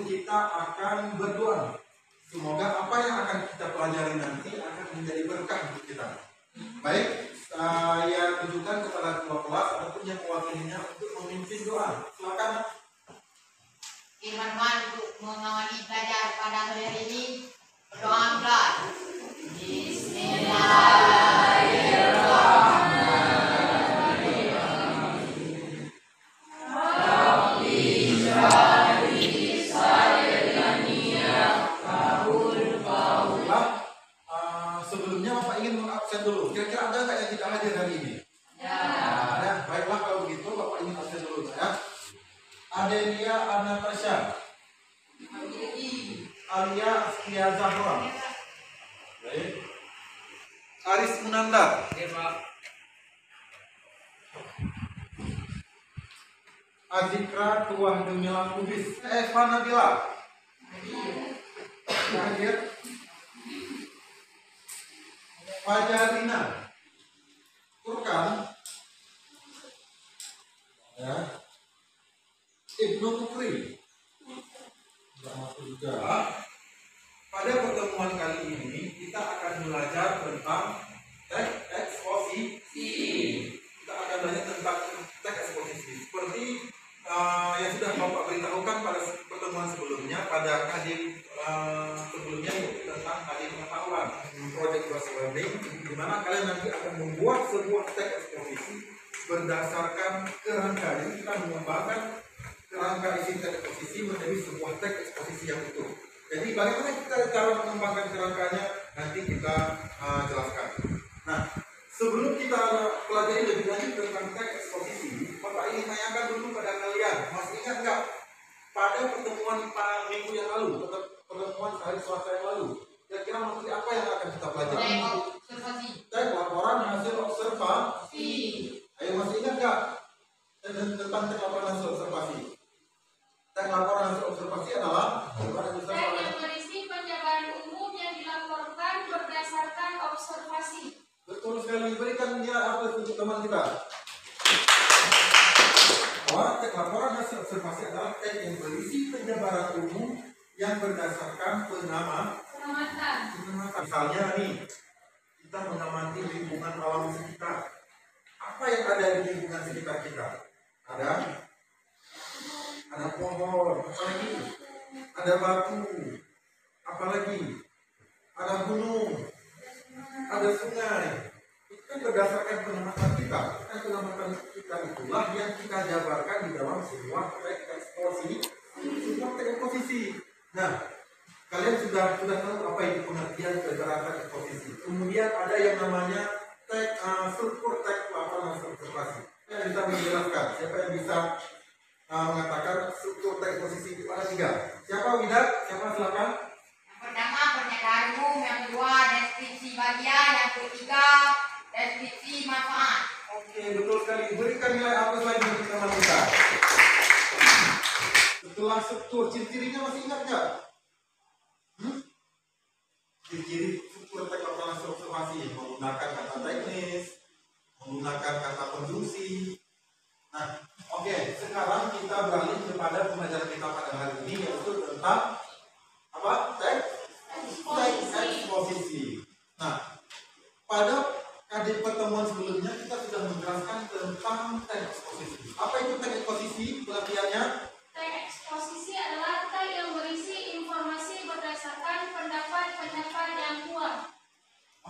kita akan berdoa. Semoga apa yang akan kita pelajari nanti akan menjadi berkah untuk kita. Baik, saya tunjukkan kepada ketua kelas ataupun yang mewakilinya untuk memimpin doa. Silakan. Firman Tuhan untuk mengawali belajar pada hari ini. Berdoa kelas. Bismillahirrahmanirrahim. Sebelumnya Bapak ingin mengabsen dulu. Kira-kira ada nggak yang tidak hadir hari ini? Ya. Ada. Baiklah kalau begitu Bapak ingin absen dulu ya. Adelia Anatasha, Alia Askia Zahra, baik. Aris Munandar, Azikra Tuah Gemilang Kubis, Eva Nabila, hadir. Fajarina, Turkan, ya. Ibnu Kufri, tidak masuk juga. Pada pertemuan kali ini kita akan belajar tentang teks eksposisi. Kita akan belajar tentang teks eksposisi. Seperti yang sudah Bapak beritahukan pada pertemuan sebelumnya, pada kajian sebelumnya yaitu tentang kajian pengetahuan project based learning, di mana kalian nanti akan membuat sebuah teks eksposisi berdasarkan kerangka. Jadi kita mengembangkan kerangka isi teks eksposisi menjadi sebuah teks eksposisi yang utuh. Jadi bagaimana kita cara mengembangkan kerangkanya nanti kita jelaskan. Nah, sebelum kita pelajari lebih lanjut tentang teks eksposisi, Bapak ingin tanyakan dulu pada kalian, masih ingat nggak pada pertemuan minggu yang lalu, pertemuan hari Selasa yang lalu, kira-kira materi apa yang akan kita pelajari? Teks laporan hasil observasi. Ayo, masih ingat nggak tentang teks laporan hasil observasi? Teks laporan hasil observasi adalah teks yang berisi penjabaran umum yang dilaporkan berdasarkan observasi. Betul sekali, berikan nilai aplaus untuk teman kita. Bahwa teks laporan hasil observasi adalah teks yang berisi penjabaran umum yang berdasarkan pengamatan. Misalnya nih, kita mengamati lingkungan alam sekitar. Apa yang ada di lingkungan sekitar kita? Ada pohon, apalagi ada batu, apalagi ada gunung, ada sungai. Itu kan berdasarkan pengamatan kita. Kan pengamatan kita itulah yang kita jabarkan di dalam sebuah teks eksposisi. Nah, kalian sudah tahu apa itu pengertian berdasarkan eksposisi. Kemudian ada yang namanya struktur teks laporan hasil observasi. Yang bisa menjelaskan. Siapa yang bisa mengatakan struktur teks eksposisi itu ada 3. Siapa Widat? Siapa silakan? Yang pertama pernyataan umum, yang kedua deskripsi bagian, yang ketiga deskripsi manfaat. Oke, betul sekali. Berikan nilai aplaus lagi untuk teman kita. Setelah struktur, ciri-cirinya masih ingat nggak? Ciri-ciri struktur teks laporan hasil observasi menggunakan kata teknis, menggunakan kata konjungsi. Nah, oke, sekarang kita beralih kepada pembelajaran kita pada hari ini, yaitu tentang apa? Teks eksposisi. Nah, pada pertemuan sebelumnya kita sudah menjelaskan tentang teks eksposisi. Apa itu teks eksposisi? Pengertiannya? Teks eksposisi adalah teks yang berisi informasi berdasarkan pendapat yang kuat.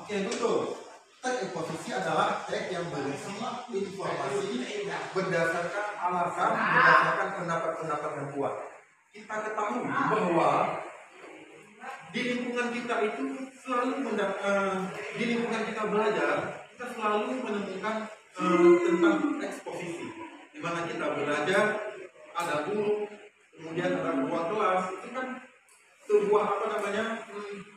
Oke, betul. Teks eksposisi adalah teks yang berisi informasi berdasarkan alasan, berdasarkan pendapat-pendapat yang kuat. Kita ketahui bahwa di lingkungan kita itu selalu di lingkungan kita belajar, kita selalu menemukan tentang eksposisi. Di mana kita belajar, ada guru, kemudian ada ruang kelas, itu kan sebuah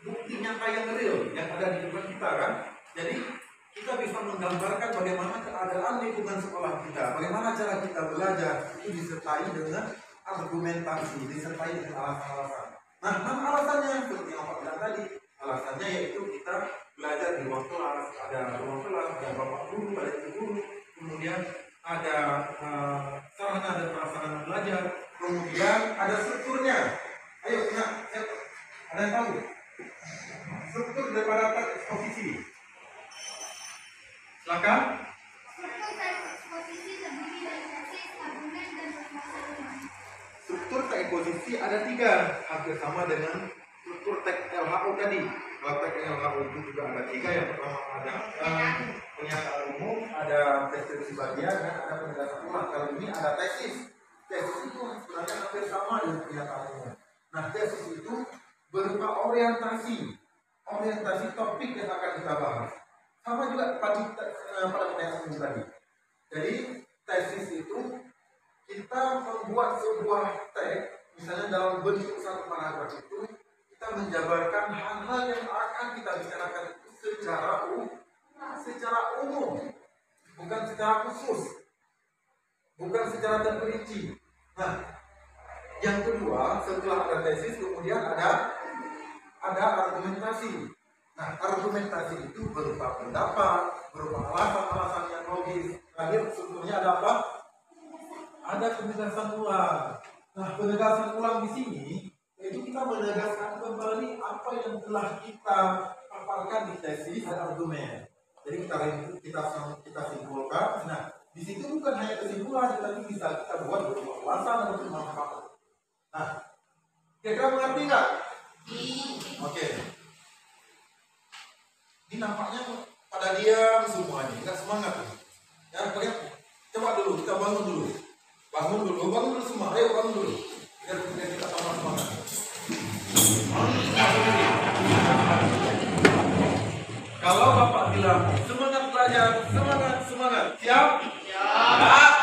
bukti nyata yang real yang ada di lingkungan kita kan. Jadi kita bisa menggambarkan bagaimana keadaan lingkungan sekolah kita, bagaimana cara kita belajar, itu disertai dengan argumentasi, disertai dengan alasan-alasan. Nah, alasannya seperti yang Pak bilang tadi, alasannya yaitu kita belajar di ruang kelas, ada ruang kelas, ada bapak guru, ada ibu guru, kemudian ada sarana dan prasarana belajar, kemudian ada strukturnya. Ada yang tahu? Struktur daripada teks eksposisi. Silakan. Struktur teks eksposisi terdiri dari tesis, argumen, dan permasalahan. Struktur teks eksposisi ada 3, hampir sama dengan struktur teks LHO tadi. Kalau teks LHO itu juga ada 3. Yang pertama ada pernyataan umum, ada deskripsi bagian, dan ada penjelasan ulang. Kalau ini ada tesis. Tesis itu sebenarnya hampir sama dengan pernyataan umum. Nah, tesis itu berupa orientasi topik yang akan kita bahas. Sama juga pada pernyataan umum tadi. Jadi tesis itu kita membuat sebuah teks, misalnya dalam bentuk satu paragraf itu kita menjabarkan hal-hal yang akan kita bicarakan itu secara umum, bukan secara khusus, bukan secara terperinci. Nah, yang kedua, setelah ada tesis kemudian ada argumentasi. Nah, argumentasi itu berupa pendapat, berupa alasan-alasan yang logis. Terakhir sebetulnya ada apa? Ada penegasan ulang. Nah, penegasan ulang di sini yaitu kita menegaskan kembali apa yang telah kita paparkan di tesis dan argumen. Jadi kita simpulkan. Nah, di situ bukan hanya kesimpulan, tetapi bisa kita buat berupa alasan atau pemahaman. Nah, kira-kira mengerti nggak? Oke. Ini nampaknya pada diam semuanya, nggak semangat. Ya, coba dulu, kita bangun dulu. Bangun dulu semua. Ayo bangun dulu. Biar kita sama semangat. Kalau Bapak bilang semangat belajar, semangat. Siap? Siap.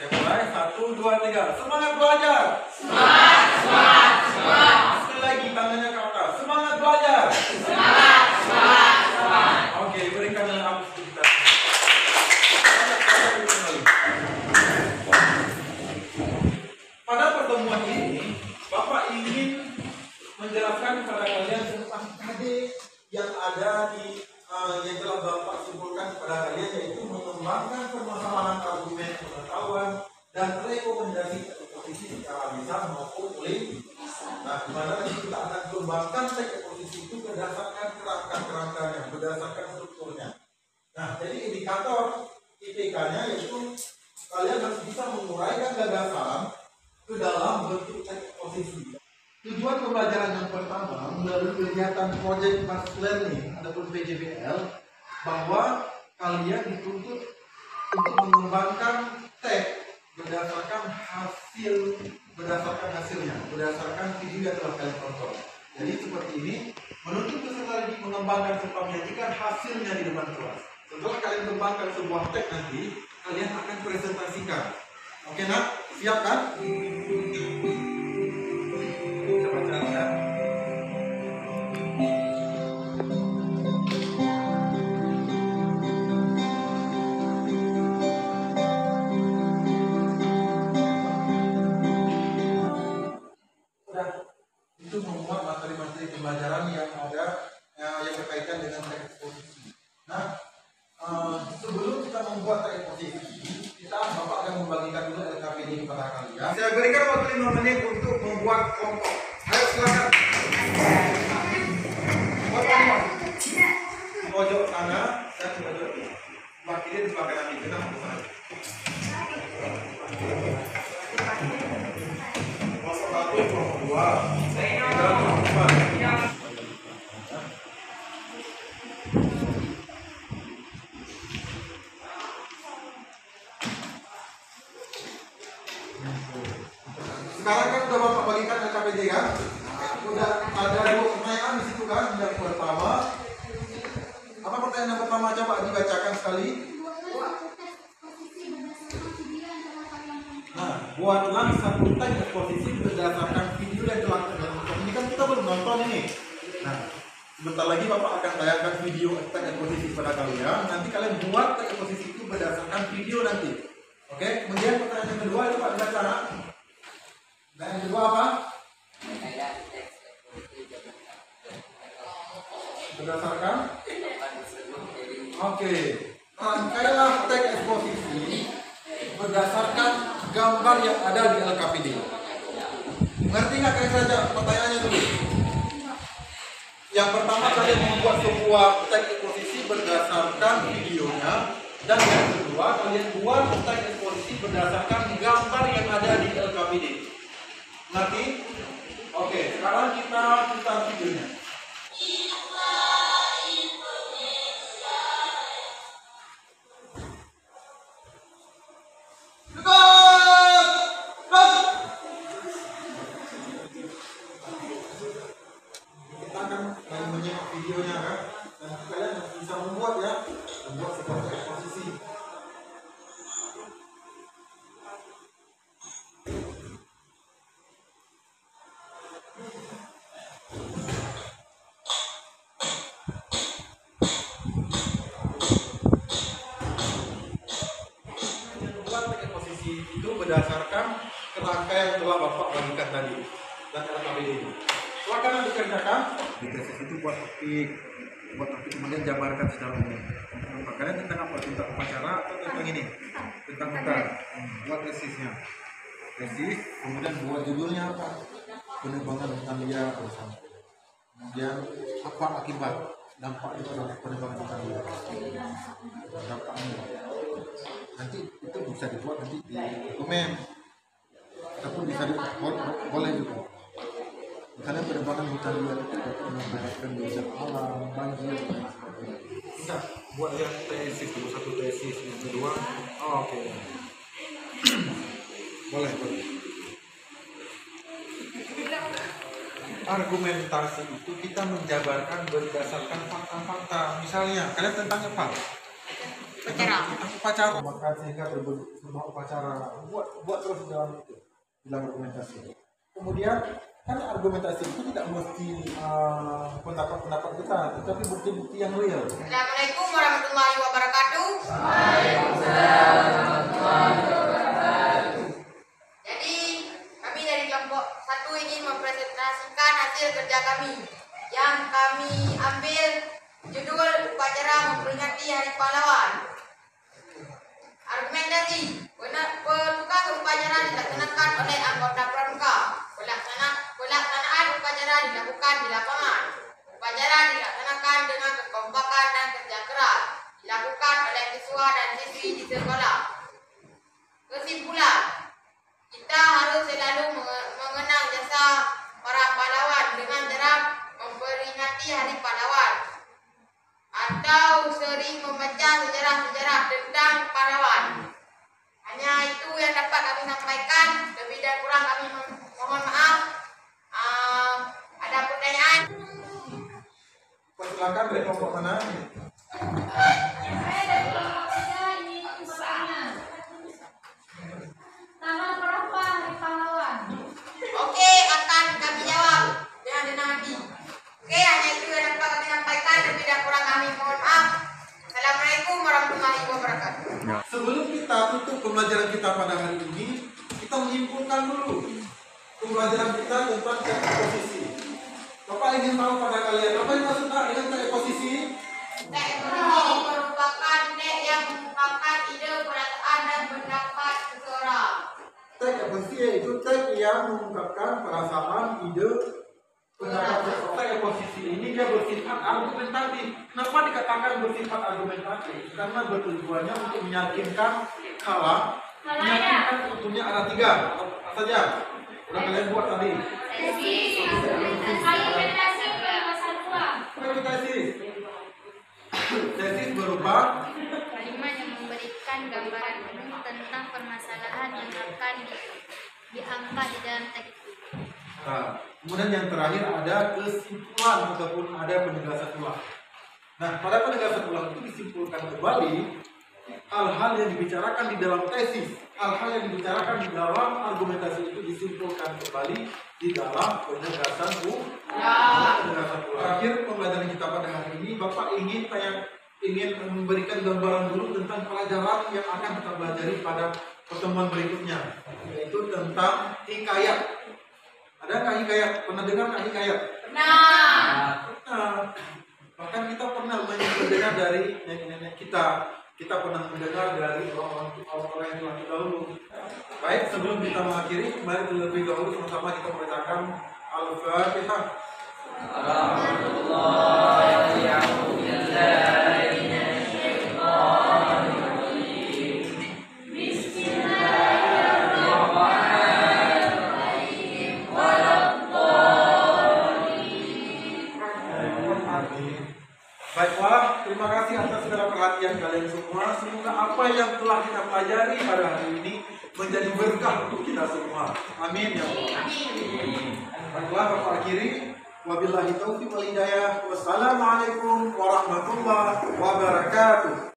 Saya mulai 1, 2, 3. Semangat belajar. Semangat. Sekali lagi tangannya ke atas. Semangat belajar. Semangat. Oke, berikan yang aku kita. Pada pertemuan ini, Bapak ingin menjelaskan kepada kalian tentang KD yang ada di yang telah Bapak simpulkan kepada kalian, yaitu mengembangkan permasalahan argumen pengetahuan dan rekomendasi eksposisi secara lisan maupun tulis. Nah, di mana kita akan kembangkan teks eksposisi itu berdasarkan kerangka-kerangkanya, berdasarkan strukturnya. Nah, jadi indikator IPK-nya yaitu kalian harus bisa menguraikan gagasan ke dalam bentuk teks eksposisi. Tujuan pembelajaran yang pertama melalui kegiatan Project Mass Learning ataupun PJBL, bahwa kalian dituntut untuk mengembangkan teks berdasarkan hasilnya, berdasarkan video yang telah kalian tonton. Jadi seperti ini, menuntut peserta didik mengembangkan serta menyajikan hasilnya di depan kelas. Setelah kalian kembangkan sebuah teks nanti, kalian akan presentasikan. Oke nak? Siap kan? Itu memuat materi-materi pembelajaran yang ada yang berkaitan dengan teks eksposisi. Nah, sebelum kita membuat teks eksposisi, Bapak akan membagikan dulu LKPD kepada kalian. Saya berikan waktu 5 menit untuk membuat kelompok. Ayo silakan. Buat kelompok. Pojok sana dan pojok sebelah kiri di sebelah kanan ini. Kita mulai. Kelompok 1, kelompok 2. Sekarang kan sudah Bapak bagikan LKPD kan? Sudah ada 2 pertanyaan di situ kan? Yang pertama, apa pertanyaan yang pertama? Coba dibacakan sekali. Nah, buatlah satu teks eksposisi berdasarkan video yang telah terdapat. Ini kan kita belum nonton ini. Nah, sebentar lagi Bapak akan tayangkan video teks eksposisi kepada kalian. Nanti kalian buat teks eksposisi itu berdasarkan video nanti. Oke? Kemudian pertanyaan yang kedua itu Pak dibaca. Dan yang kedua apa? Berdasarkan? Oke. Rangkailah teks eksposisi berdasarkan gambar yang ada di LKPD. Mengerti nggak kira-kira Yang pertama kalian membuat sebuah tag eksposisi berdasarkan videonya, dan yang kedua kalian buat tag eksposisi berdasarkan gambar yang ada di LKPD. Ngerti? Oke, sekarang kita putar videonya. Kita akan menyimak videonya kan, dan kalian bisa membuat ya, membuat sebuah eksposisi. Membuat eksposisi itu berdasarkan kerangka yang telah Bapak bagikan tadi dan LKPD ini. Silakan dikerjakan. Di tesis itu buat topik kemudian jabarkan secara umum. Kalian tentang apa? Tentang upacara atau tentang ini? Tentang mutar. Buat tesisnya. Tesis, kemudian buat judulnya apa? Penerbangan Italia bersama. Kemudian apa akibat dampak itu adalah penerbangan Italia? Dampaknya. Nanti itu bisa dibuat nanti di dokumen. Ataupun bisa boleh juga. Misalnya penerbangan hutan liar itu dapat mengakibatkan bencana alam, banjir, dan sebagainya. Bisa buat yang tesis dulu, satu tesis, yang kedua, oke. Boleh. Argumentasi itu kita menjabarkan berdasarkan fakta-fakta. Misalnya, kalian tentang apa? Tentang upacara. Maka sehingga berbentuk sebuah upacara. Buat terus dalam itu, dalam argumentasi. Kemudian kan argumentasi itu tidak mesti pendapat-pendapat kita, tetapi bukti-bukti yang real. Assalamualaikum warahmatullahi wabarakatuh. Jadi kami dari kelompok 1 ingin mempresentasikan hasil kerja kami yang kami ambil judul upacara memperingati Hari Pahlawan. Argumentasi, perlukan upacara dilaksanakan oleh anggota pramuka. Pelaksanaan upacara dilakukan di lapangan. Upacara dilaksanakan dengan kekompakan dan kerja keras. Dilakukan oleh siswa dan siswi di sekolah. Kesimpulan, kita harus selalu mengenang jasa para pahlawan dengan cara memperingati Hari Pahlawan atau sering membaca sejarah-sejarah tentang pahlawan. Hanya itu yang dapat kami sampaikan. Lebih dan kurang kami mohon maaf. Ada pertanyaan? Silakan dari kelompok mana? Saya dari kelompok 3 ingin bertanya. Tanggal berapa Hari Pahlawan? Oke, akan kami jawab dengan senang hati. Oke, hanya itu yang dapat kami sampaikan. Lebih dan kurang kami mohon maaf. Assalamualaikum warahmatullahi wabarakatuh. Sebelum kita tutup pembelajaran kita pada hari ini, kita menyimpulkan dulu pembelajaran kita tentang eksposisi. Bapak ingin tahu pada kalian, apa yang maksud dengan eksposisi? Eksposisi merupakan teks yang mengungkapkan ide, perasaan, dan pendapat seseorang. Teks eksposisi yaitu teks yang mengungkapkan perasaan, ide, pendapat seseorang. Teks eksposisi ini dia bersifat argumentatif. Kenapa dikatakan bersifat argumentatif? Karena bertujuannya untuk meyakinkan meyakinkan tentunya ada 3. Apa saja? Udah kalian buat tadi. Tesis berupa kalimat yang memberikan gambaran umum tentang permasalahan yang akan diangkat di dalam teks itu. Nah, kemudian yang terakhir ada kesimpulan ataupun ada penegasan ulang. Nah, pada penegasan ulang itu disimpulkan kembali hal-hal yang dibicarakan di dalam tesis, hal-hal yang dibicarakan di dalam argumentasi itu disimpulkan kembali di dalam penegasan ulang. Terakhir pembelajaran kita pada hari ini, Bapak ingin memberikan gambaran dulu tentang pelajaran yang akan kita pelajari pada pertemuan berikutnya, yaitu tentang hikayat. Adakah hikayat? Pernah dengar nggak hikayat? Pernah. Bahkan kita pernah mendengar dari nenek-nenek kita. Kita pernah mendengar dari orang-orang yang telah terdahulu. Baik, sebelum kita mengakhiri, mari terlebih dahulu sama-sama kita membacakan Al-Fatihah. Baiklah, terima kasih atas segala perhatian kalian semua. Semoga apa yang telah kita pelajari pada hari ini menjadi berkah untuk kita semua. Amin ya Allah. Baiklah, Bapak akhiri. Wabillahi taufiq wal hidayah. Wassalamualaikum warahmatullahi wabarakatuh.